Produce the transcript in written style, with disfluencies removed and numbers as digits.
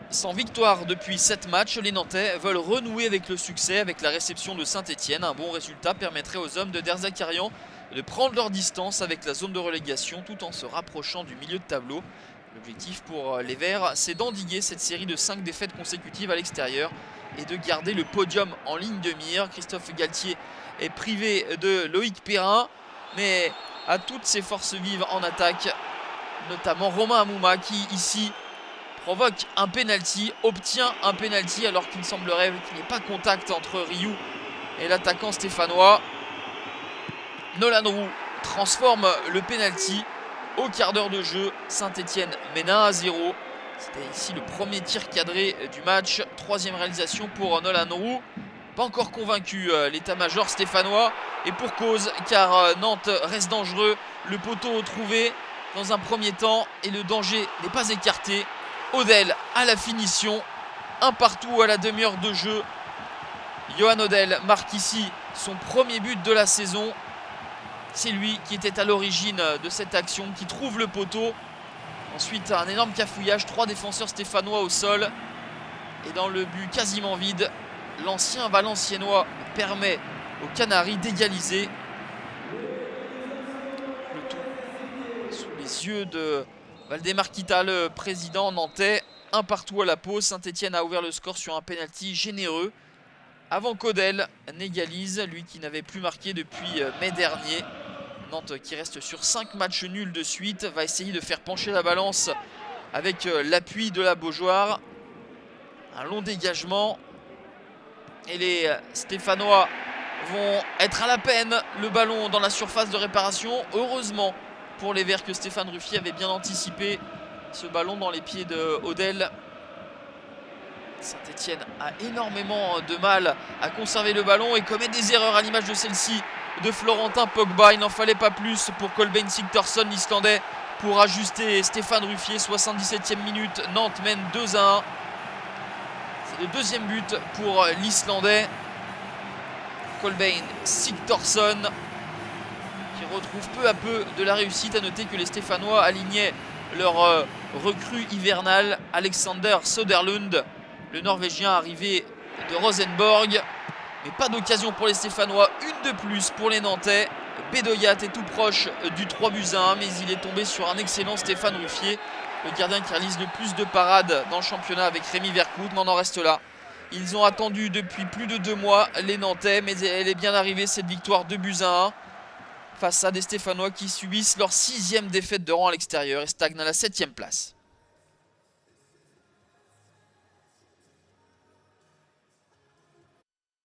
Sans victoire depuis 7 matchs, les Nantais veulent renouer avec le succès avec la réception de Saint-Etienne. Un bon résultat permettrait aux hommes de Derzakarian de prendre leur distance avec la zone de relégation tout en se rapprochant du milieu de tableau. L'objectif pour les Verts, c'est d'endiguer cette série de 5 défaites consécutives à l'extérieur et de garder le podium en ligne de mire. Christophe Galtier est privé de Loïc Perrin, mais a toutes ses forces vives en attaque, notamment Romain Amouma qui ici provoque un penalty, obtient un penalty alors qu'il semblerait qu'il n'y ait pas contact entre Ryu et l'attaquant stéphanois. Nolan Roux transforme le penalty au quart d'heure de jeu. Saint-Etienne mène 1-0. C'était ici le premier tir cadré du match. Troisième réalisation pour Nolan Roux. Pas encore convaincu l'état-major stéphanois. Et pour cause, car Nantes reste dangereux. Le poteau trouvé dans un premier temps et le danger n'est pas écarté. Odell à la finition, un partout à la demi-heure de jeu. Johan Odell marque ici son premier but de la saison. C'est lui qui était à l'origine de cette action, qui trouve le poteau. Ensuite, un énorme cafouillage, 3 défenseurs stéphanois au sol. Et dans le but quasiment vide, l'ancien Valenciennois permet aux Canaries d'égaliser. Le tout sous les yeux de Valdemar Kita, le président nantais. Un partout à la pause. Saint-Etienne a ouvert le score sur un penalty généreux avant qu'Odell n'égalise, lui qui n'avait plus marqué depuis mai dernier. Nantes qui reste sur 5 matchs nuls de suite va essayer de faire pencher la balance avec l'appui de la Beaujoire. Un long dégagement et les Stéphanois vont être à la peine. Le ballon dans la surface de réparation. Heureusement pour les Verts que Stéphane Ruffier avait bien anticipé ce ballon dans les pieds de Odell. Saint-Etienne a énormément de mal à conserver le ballon et commet des erreurs à l'image de celle-ci de Florentin Pogba. Il n'en fallait pas plus pour Kolbeinn Sigthorsson, l'Islandais, pour ajuster Stéphane Ruffier. 77e minute, Nantes mène 2-1. C'est le deuxième but pour l'Islandais. Kolbeinn Sigthorsson qui retrouve peu à peu de la réussite. À noter que les Stéphanois alignaient leur recrue hivernale, Alexander Söderlund, le Norvégien arrivé de Rosenborg. Mais pas d'occasion pour les Stéphanois, une de plus pour les Nantais. Bedoyat est tout proche du 3-1, mais il est tombé sur un excellent Stéphane Ruffier, le gardien qui réalise le plus de parades dans le championnat avec Rémi Vercout, mais on en reste là. Ils ont attendu depuis plus de 2 mois les Nantais, mais elle est bien arrivée cette victoire 2-1 face à des Stéphanois qui subissent leur 6e défaite de rang à l'extérieur et stagnent à la 7e place.